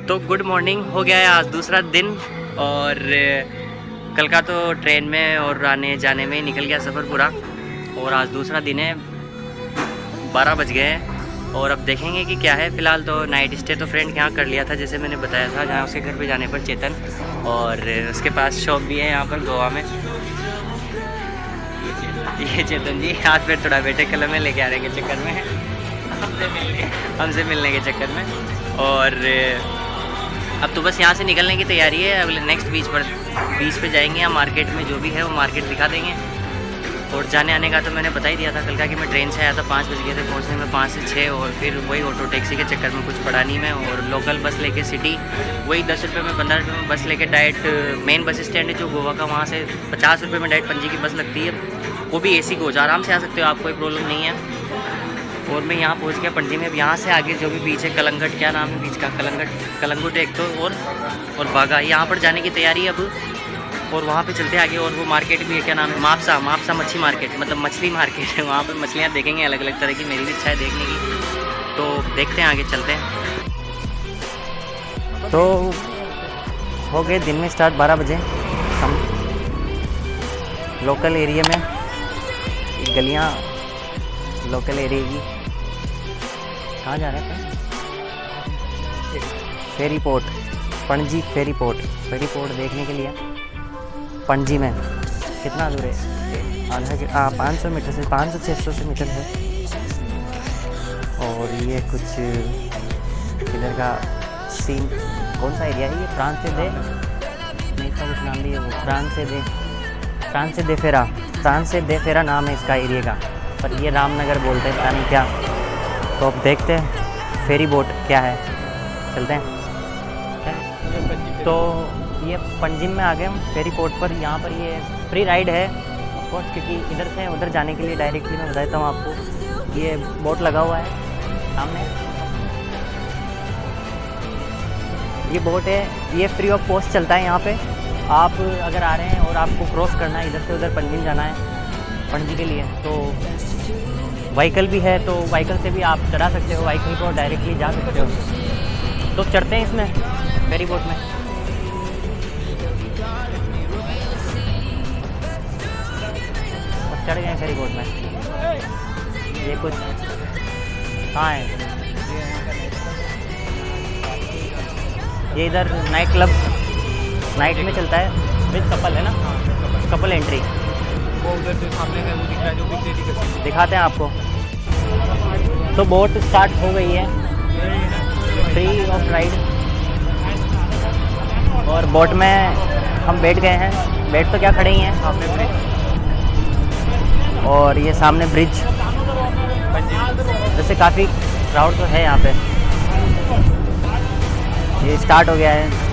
तो good morning, हो गया है आज दूसरा दिन और कल का तो ट्रेन में और आने जाने में निकल गया सफ़र पूरा। और आज दूसरा दिन है, 12 बज गए हैं और अब देखेंगे कि क्या है। फ़िलहाल तो नाइट स्टे तो फ्रेंड के यहाँ कर लिया था, जैसे मैंने बताया था, जहाँ उसके घर पे जाने पर चेतन, और उसके पास शॉप भी है यहाँ पर गोवा में। ये चेतन जी आज फिर थोड़ा बेटे कलम में लेके आ रहे के चक्कर में, हमसे मिलने के चक्कर में। और अब तो बस यहाँ से निकलने की तैयारी है। अगले नेक्स्ट बीच पे जाएंगे या मार्केट में, जो भी है वो मार्केट दिखा देंगे। और जाने आने का तो मैंने बता ही दिया था कल का, कि मैं ट्रेन से आया था 5 बज गए थे पहुँचने में, 5 से 6, और फिर वही ऑटो टैक्सी के चक्कर में कुछ पड़ा नहीं मैं। और लोकल बस लेके सिटी, वही 10 रुपये में 15 रुपये में बस लेके डायरेक्ट मेन बस स्टैंड है जो गोवा का, वहाँ से 50 रुपये में डायरेक्ट पणजी की बस लगती है, वो भी AC कोच। आराम से आ सकते हो आप, कोई प्रॉब्लम नहीं है। और मैं यहाँ पहुँच गया पणजी में। अब यहाँ से आगे जो भी बीच है, कलंगट, क्या नाम है बीच का, कलंगुट एक तो, और बागा, यहाँ पर जाने की तैयारी है अब। और वहाँ पे चलते आगे, और वो मार्केट भी है, क्या नाम है, मापसा मच्छी मार्केट, मतलब मछली मार्केट है। वहाँ पर मछलियाँ देखेंगे अलग अलग तरह की, मेरी भी इच्छा है देखने की। तो देखते हैं, आगे चलते हैं। तो हो गए दिन में स्टार्ट 12 बजे। हम लोकल एरिया में, गलियाँ लोकल एरिया की, कहाँ जा रहे हैं? फेरी पोर्ट, पणजी फेरी पोर्ट देखने के लिए। पणजी में कितना दूर है? 500 मीटर से, 500-600 से मीटर है। और ये कुछ इधर का सीन, कौन सा एरिया है ये? फ्रांस से दे, नहीं इसका कुछ नाम भी है वो, फ्रांस से दे फेरा नाम है इसका एरिया का, पर ये रामनगर बोलते हैं, पता नहीं क्या। तो अब देखते हैं फेरी बोट क्या है, चलते हैं। तो ये पणजी में आ गए हम फेरी पोर्ट पर। यहाँ पर ये फ्री राइड है ऑफकोर्स, क्योंकि इधर से उधर जाने के लिए डायरेक्टली मैं बता देता हूँ आपको, ये बोट लगा हुआ है सामने, ये बोट है, ये फ्री ऑफ कॉस्ट चलता है यहाँ पे। आप अगर आ रहे हैं और आपको क्रॉस करना है, इधर से उधर पणजी जाना है, पणजी के लिए, तो व्हीकल भी है, तो व्हीकल से भी आप चढ़ा सकते हो, व्हीकल को डायरेक्टली जा सकते हो। तो चढ़ते हैं इसमें, फेरी बोट में। चढ़ गए फेरी बोट में। ये कुछ कहाँ है? ये इधर नाइट क्लब, नाइट में चलता है, विद कपल है ना, कपल एंट्री। वो उधर जो सामने है वो दिख रहा है, जो बिग डेडी का, दिखाते हैं आपको। तो बोट स्टार्ट हो गई है, फ्री ऑफ राइड। और बोट में हम बैठ गए हैं, बैठ तो क्या खड़े ही हैं, सामने ब्रिज, और ये सामने ब्रिज, वैसे काफ़ी क्राउड तो है यहाँ पे। ये स्टार्ट हो गया है।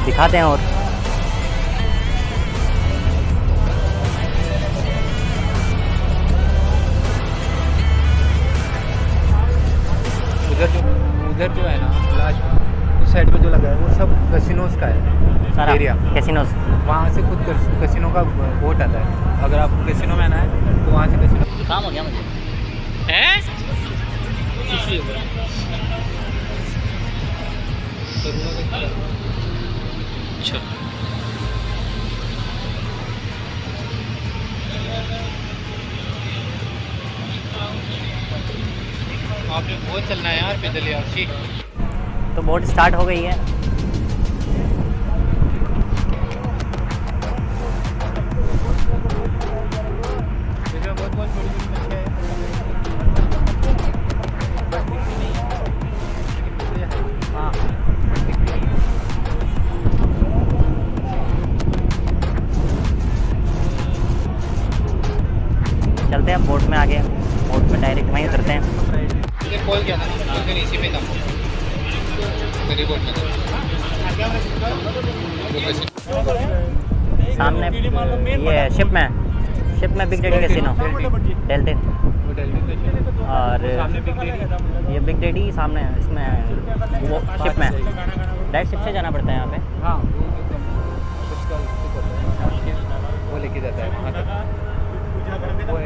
दिखाते हैं। और उधर जो है ना, लास्ट उस साइड पे जो लगा है वो सब कैसीनोज का है सारा एरिया, कैसीनोज। वहाँ से खुद कैसीनो का बोट आता है। अगर आपको कैसीनो में आना है तो वहाँ से कैसीनो। काम हो गया मुझे आपने बहुत चलना है यार, पैदल यार। तो बोट स्टार्ट हो गई है। हाँ, चलते हैं बोट में आगे, बोट में डायरेक्ट वहीं उतरते हैं। कॉल किया था ना, इसी में था, फेरी बोट में सामने ये शिप में बिग डेडी कैसीनो, डेल्टिन, और ये बिग डेडी सामने है, इसमें वो शिप में, डायरेक्ट शिप से जाना पड़ता है यहाँ पे। हाँ, वो लेके जाता है वहाँ तक। वो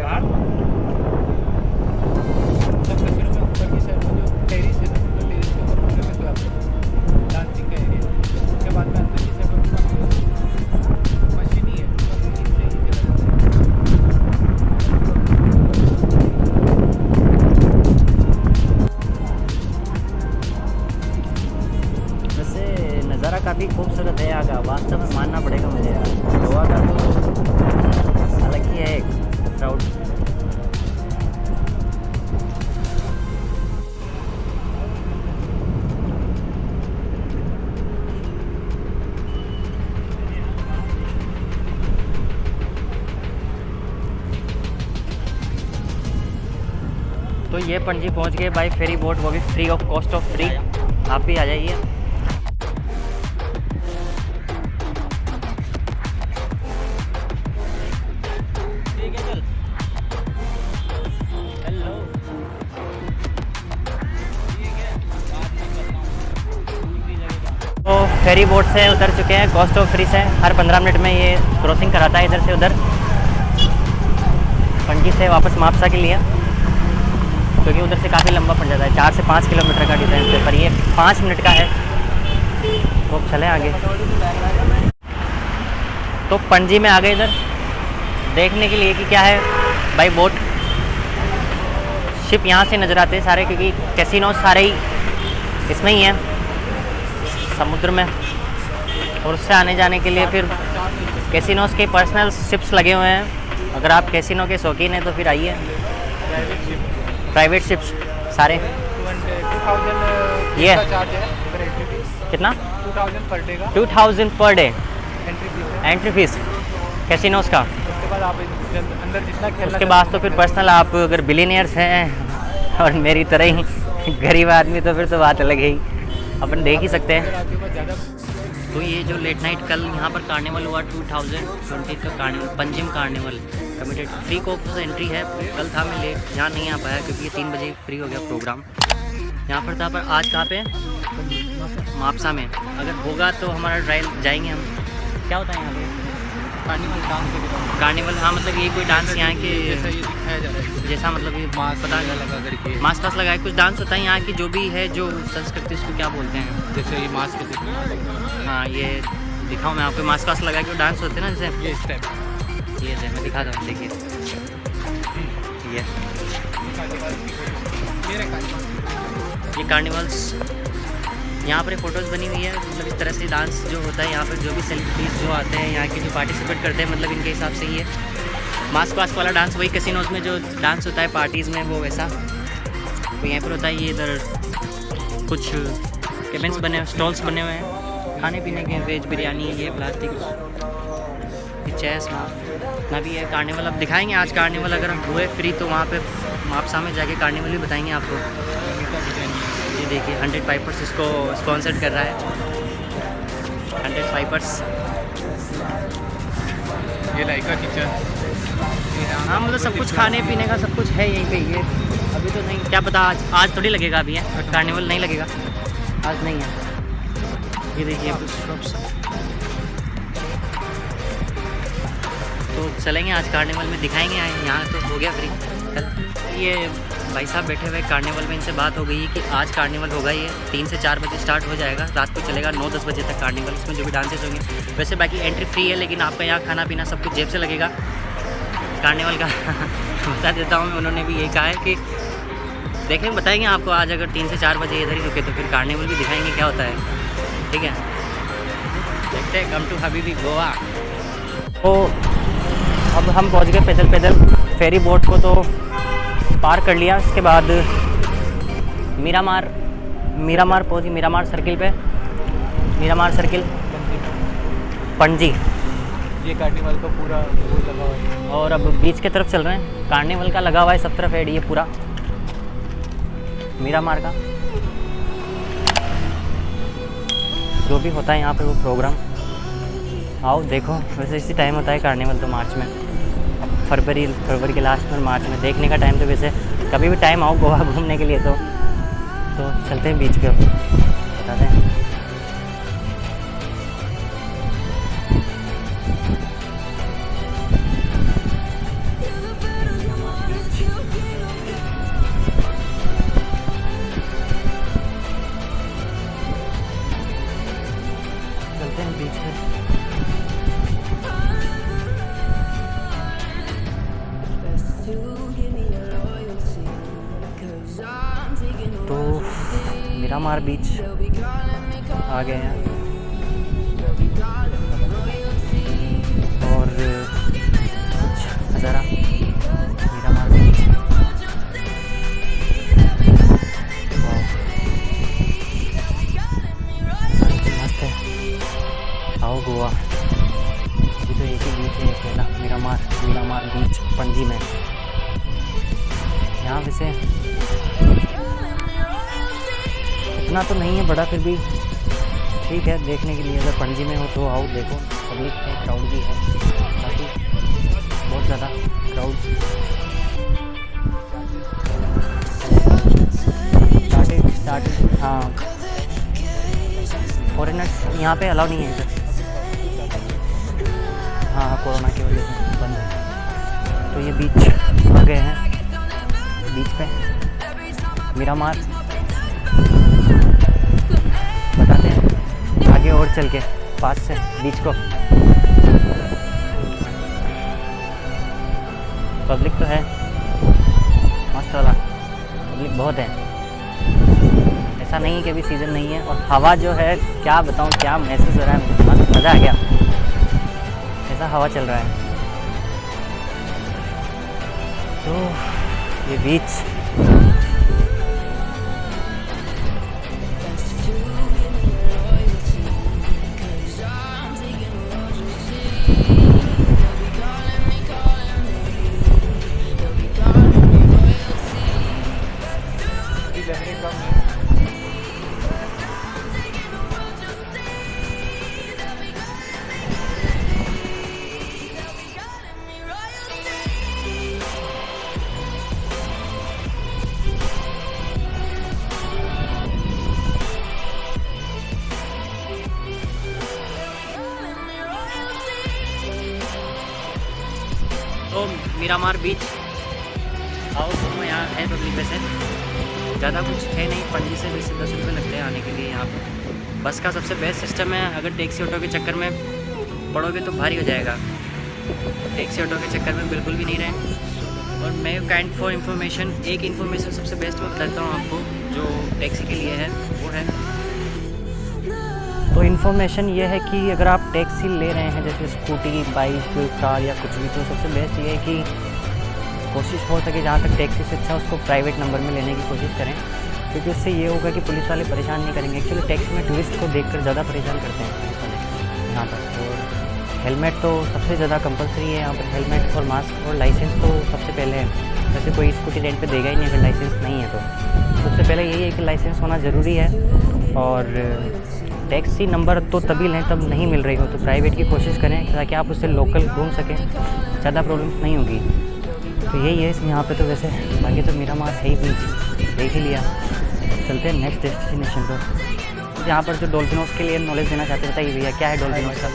तो ये पणजी पहुंच गए बाय फेरी बोट, वो भी free of cost of free. आप भी आ जाइए। ठीक है चल। हेलो तो फेरी बोट से उतर चुके हैं, कॉस्ट ऑफ फ्री से हर 15 मिनट में ये क्रॉसिंग कराता है इधर से उधर, पणजी से वापस मापसा के लिए, क्योंकि उधर से काफ़ी लंबा पड़ जाता है, 4 से 5 किलोमीटर का डिस्टेंस है, पर ये 5 मिनट का है। तो चलें आगे। तो पणजी में आ गए इधर देखने के लिए कि क्या है बाई बोट। शिप यहाँ से नज़र आते हैं सारे, क्योंकि कैसीनो सारे ही इसमें ही हैं समुद्र में, और उससे आने जाने के लिए फिर कैसीनोस के पर्सनल शिप्स लगे हुए हैं। अगर आप कैसीनो के शौकीन हैं तो फिर आइए। प्राइवेट शिप्स सारे। 2000 ये का चार्ज है पर एंट्री फीस कितना? 2000 पर डे का 2000 पर डे एंट्री फीस है। एंट्री फीस कैसीनोस का। उसके बाद आप अंदर जितना खेलना उसके बाद तो फिर पर्सनल, आप अगर बिलियनियर्स हैं और मेरी तरह ही गरीब आदमी, तो फिर तो बात अलग है ही, अपन देख ही सकते हैं। आपके पास ज़्यादा। तो ये जो लेट नाइट कल यहाँ पर कार्निवल हुआ 2020 का carnival, Panjim carnival committed, free cost entry है। कल था, मैं लेट यहाँ नहीं आ पाया क्योंकि 3 बजे फ्री हो गया प्रोग्राम। यहाँ पर था, पर आज कहाँ पे? मापसा में। अगर होगा तो हमारा ड्राइव जाएंगे हम। क्या होता है यहाँ पे? Carnival dance. कार्निवल, हाँ मतलब ये कोई डांस यहाँ के जैसा ये दिखाया जा रहा है, जैसा, मतलब ये मास्क पता लगा करके, मास्क वास्क लगाए कुछ डांस होता है यहाँ की, जो भी है जो संस्कृति, उसको क्या बोलते हैं? जैसे ये मास्क दिखा। हाँ ये दिखाऊँ मैं आपको, मास्क वास्क लगा के डांस होते हैं ना जैसे, ये इस टाइप। ये है मैं दिखाता हूँ, देखिए ये कार्निवल्स। यहाँ पर फ़ोटोज़ बनी हुई है, मतलब इस तरह से डांस जो होता है यहाँ पर, जो भी सेलिब्रिटीज़ जो आते हैं यहाँ के, जो पार्टिसिपेट करते हैं, मतलब इनके हिसाब से ही है। मास्क वास्क वाला डांस वही कैसीनोज़ में जो डांस होता है पार्टीज़ में, वो वैसा तो यहाँ पर होता है। ये इधर कुछ केबिन्स बने हुए, स्टॉल्स बने हुए हैं खाने पीने के, वेज बिरयानी, ये प्लास्टिक, ये चेस ना भी है। कार्निवल अब दिखाएंगे आज कार्निवल, अगर हम हुए फ्री तो वहाँ पे मापसा में जाके कार्निवल भी बताएंगे आपको। ये देखिए 100 पाइपर्स इसको स्पॉन्सर्ड कर रहा है, 100 पाइपर्स। ये लाइका किचन। हाँ मतलब सब कुछ खाने पीने का सब कुछ है यहीं पे। ये अभी तो नहीं, क्या पता आज थोड़ी लगेगा, अभी है कार्निवल नहीं लगेगा, आज नहीं है। ये देखिए कुछ शॉप्स। तो चलेंगे आज कार्निवल में, दिखाएंगे। यहाँ तो हो गया फ्री कल। ये भाई साहब बैठे हुए कार्निवल में, इनसे बात हो गई है कि आज कार्निवल होगा, ये 3 से 4 बजे स्टार्ट हो जाएगा, रात को चलेगा 9-10 बजे तक कार्निवल। इसमें जो भी डांसेस होंगे, वैसे बाकी एंट्री फ्री है, लेकिन आपका यहाँ खाना पीना सब कुछ जेब से लगेगा कार्निवल का। बता देता हूँ मैं, उन्होंने भी यही कहा है कि देखें, बताएंगे आपको आज। अगर 3 से 4 बजे इधर ही रुके तो फिर कार्निवल भी दिखाएंगे क्या होता है, ठीक है। देखते हैं, कम टू हबीबी गोवा। तो अब हम पहुँच गए पैदल पैदल फेरी बोट को तो पार कर लिया। उसके बाद मीरामार पहुँची, मीरामार सर्किल पे, मीरामार सर्किल पणजी। ये कार्निवल का पूरा वो लगा हुआ है, और अब बीच की तरफ चल रहे हैं। कार्निवल का लगा हुआ है सब तरफ, ये पूरा मीरामार का जो भी होता है यहाँ पे वो प्रोग्राम। आओ देखो, वैसे इसी टाइम होता है कार्निवल तो मार्च में, फरवरी के लास्ट में, मार्च में। देखने का टाइम तो वैसे कभी भी टाइम आओ गोवा घूमने के लिए तो चलते हैं बीच पे, अब बताते हैं। चलते हैं बीच पे। तो मीरामार बीच आ गए हैं और कुछ नज़ारा मीरामार बीच। मस्त है, आओ गोवा। अभी तो एक ही बीच है पहला, मीरामार बीच पणजी में। यहाँ वैसे इतना तो नहीं है बड़ा, फिर भी ठीक है देखने के लिए। अगर पणजी में हो तो आओ देखो, पब्लिक है, क्राउड भी है काफ़ी, बहुत ज़्यादा क्राउड। स्टार्टिंग हाँ, फॉरेनर्स यहाँ पे अलाउ नहीं है इधर। हाँ कोरोना की वजह से बंद है। तो ये बीच आ गए हैं, बीच पे मीरामार बताते हैं आगे और चल के पास से बीच को। पब्लिक तो है मस्त वाला, पब्लिक बहुत है, ऐसा नहीं है कि अभी सीज़न नहीं है। और हवा जो है क्या बताऊँ, क्या महसूस हो रहा है, मस्त मज़ा आ गया, ऐसा हवा चल रहा है। तो ये बीच तो मीरामार बीच आओ दोनों यहाँ है पब्लिक। वैसे ज़्यादा कुछ है नहीं, पणजी से 20 से 10 रुपये लगते हैं आने के लिए यहाँ पे। बस का सबसे बेस्ट सिस्टम है, अगर टैक्सी ऑटो के चक्कर में पड़ोगे तो भारी हो जाएगा। टैक्सी ऑटो के चक्कर में बिल्कुल भी नहीं रहे। और मैं काइंड फॉर इन्फॉर्मेशन, एक इन्फॉर्मेशन सबसे बेस्ट मैं बताता हूँ आपको जो टैक्सी के लिए है, वो है तो इन्फॉर्मेशन ये है कि अगर आप टैक्सी ले रहे हैं जैसे स्कूटी, बाइक, कार या कुछ भी, तो सबसे बेस्ट ये है कि कोशिश हो सके जहाँ तक टैक्सी से अच्छा उसको प्राइवेट नंबर में लेने की कोशिश करें, क्योंकि उससे ये होगा कि पुलिस वाले परेशान नहीं करेंगे। एक्चुअली टैक्सी में टूरिस्ट को देखकर ज़्यादा परेशान करते हैं पुलिस वाले यहाँ पर। और हेलमेट तो सबसे ज़्यादा कंपलसरी है यहाँ पर, हेलमेट और मास्क और लाइसेंस तो सबसे पहले है। वैसे कोई स्कूटी रेंट पे देगा ही नहीं अगर लाइसेंस नहीं है तो सबसे पहले यही है कि लाइसेंस होना ज़रूरी है। और टैक्सी नंबर तो तभी लें तब नहीं मिल रही हो तो प्राइवेट की कोशिश करें ताकि आप उससे लोकल घूम सकें, ज़्यादा प्रॉब्लम्स नहीं होगी। तो यही है इसमें यहाँ पे। तो वैसे बाकी तो मीरामार है ही, बीच देख ही लिया। चलते हैं नेक्स्ट डेस्टिनेशन पर। तो यहाँ पर जो डॉल्फिनोस के लिए नॉलेज देना चाहते हैं, बताइए भैया क्या है डॉल्फिनोस का?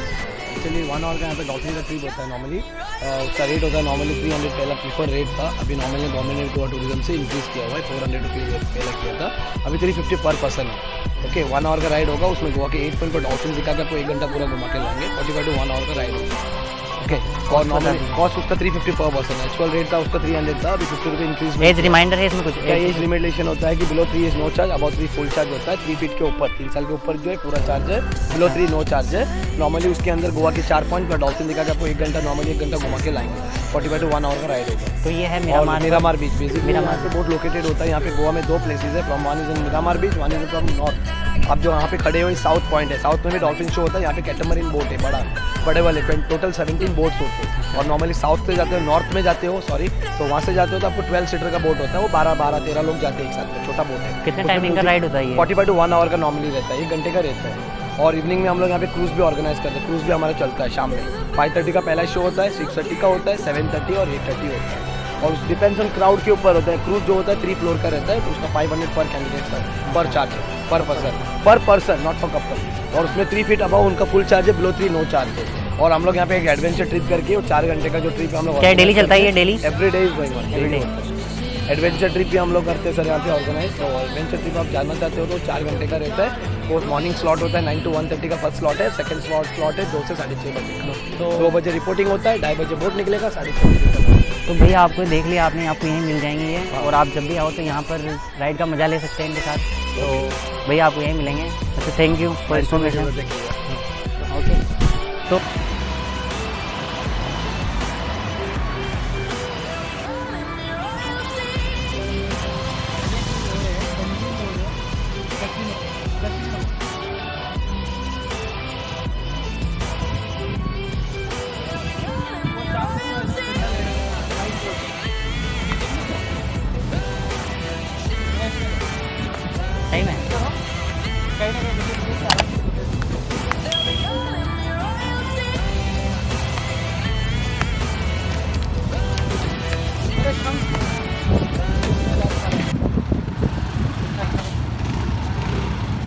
एक्चुअली 1 आवर का यहाँ पे डॉल्फिन का ट्रिप होता है नॉर्मली। उसका रेट होता है नॉर्मली 300, पहला प्रीफर रेट था। अभी नॉर्मली गवर्नमेंट ने गोवा टूरिज्म से इंक्रीज़ किया हुआ है, 400 रुपीज़ पहले किया था, अभी 350 पर पर्सन है। ओके 1 आवर का राइड होगा, उसमें गोवा के 8 पॉइंट पर डॉल्फिन दिखा के आपको 1 घंटा पूरा घुमा के लाएंगे। 45 to 1 आवर का राइड होगा। ओके और नॉर्मली कॉस्ट उसका 350 पर पर्सन है। एक्चुअल रेट था उसका 300 था, अभी 50 रुपये इंक्रीज। एज रिमाइंडर है इसमें कुछ? एज लिमिटेशन होता है कि below 3 is no charge, about 3 full charge होता है। 3 फीट के ऊपर 3 साल के ऊपर जो है पूरा चार्ज है, बिलो 3 नो चार्ज है। नॉर्मली उसके अंदर गोवा के 4 पॉइंट पर डॉल्फिन दिखा के आपको 1 घंटा नॉर्मली 1 घंटा घुमा के लाएंगे। 45 to 1 आवर का राइड होगा। तो ये है मीरामार बीच। बेसिकली मीरामार से बोट लोकेटेड होता है यहाँ पे गोवा में 2 प्लेसेस है, from one is in Miramar beach, one is from north. आप जो यहाँ पे खड़े हो साउथ पॉइंट है, साउथ में भी डॉल्फिन शो होता है। यहाँ पे कैटमरीन बोट है, बड़े वाले टोटल 17 बोट्स होते हैं। और नॉर्मली साउथ से जाते हो, नॉर्थ में जाते हो सॉरी, तो वहाँ से जाते हो तो आपको 12 सीटर का बोट होता है, वो 12-13 लोग जाते हैं एक साथ में, छोटा बोट है। कितने टाइमिंग का राइड होता है? 45 to 1 आवर का नॉर्मली रहता है, 1 घंटे का रहता है। और इवनिंग में हम लोग यहाँ पे क्रूज़ भी ऑर्गेनाइज करते हैं। क्रूज़ भी हमारा चलता है शाम में 5:30 का पहला शो होता है, 6:30 का होता है, 7:30 और 8:30 होता है। और डिपेंड्स ऑन क्राउड के ऊपर होता है। क्रूज जो होता है 3 फ्लोर का रहता है, तो उसका 500 पर कैंडिडेट पर चार्ज पर पर्सन नॉट फॉर कपल। और उसमें 3 फीट अबव उनका फुल चार्ज है, बिलो 3 नो चार्ज है। और हम लोग यहाँ पे एक एडवेंचर ट्रिप करके वो 4 घंटे का जो ट्रिप हम लोग क्या डेली चलता है? ये daily every day is going on, every day adventure trip भी हम लोग करते हैं सर यहाँ पे ऑर्गेनाइज। तो एडवेंचर ट्रिप आप जानना चाहते हो तो 4 घंटे का रहता है। वो मॉर्निंग स्लॉट होता है 9 to 1:30 का फर्स्ट स्लॉट है, सेकंड स्लॉट है 2 से 6:30 बजे का। तो 2 बजे रिपोर्टिंग होता है, 2:30 बजे बोट निकलेगा, 6:30। तो भैया आपको देख लिया आपने, आपको यहीं मिल जाएंगे ये। और आप जब भी आओ तो यहाँ पर राइड का मजा ले सकते हैं इनके साथ। तो भैया आपको यहीं मिलेंगे। अच्छा thank you for information. Okay तो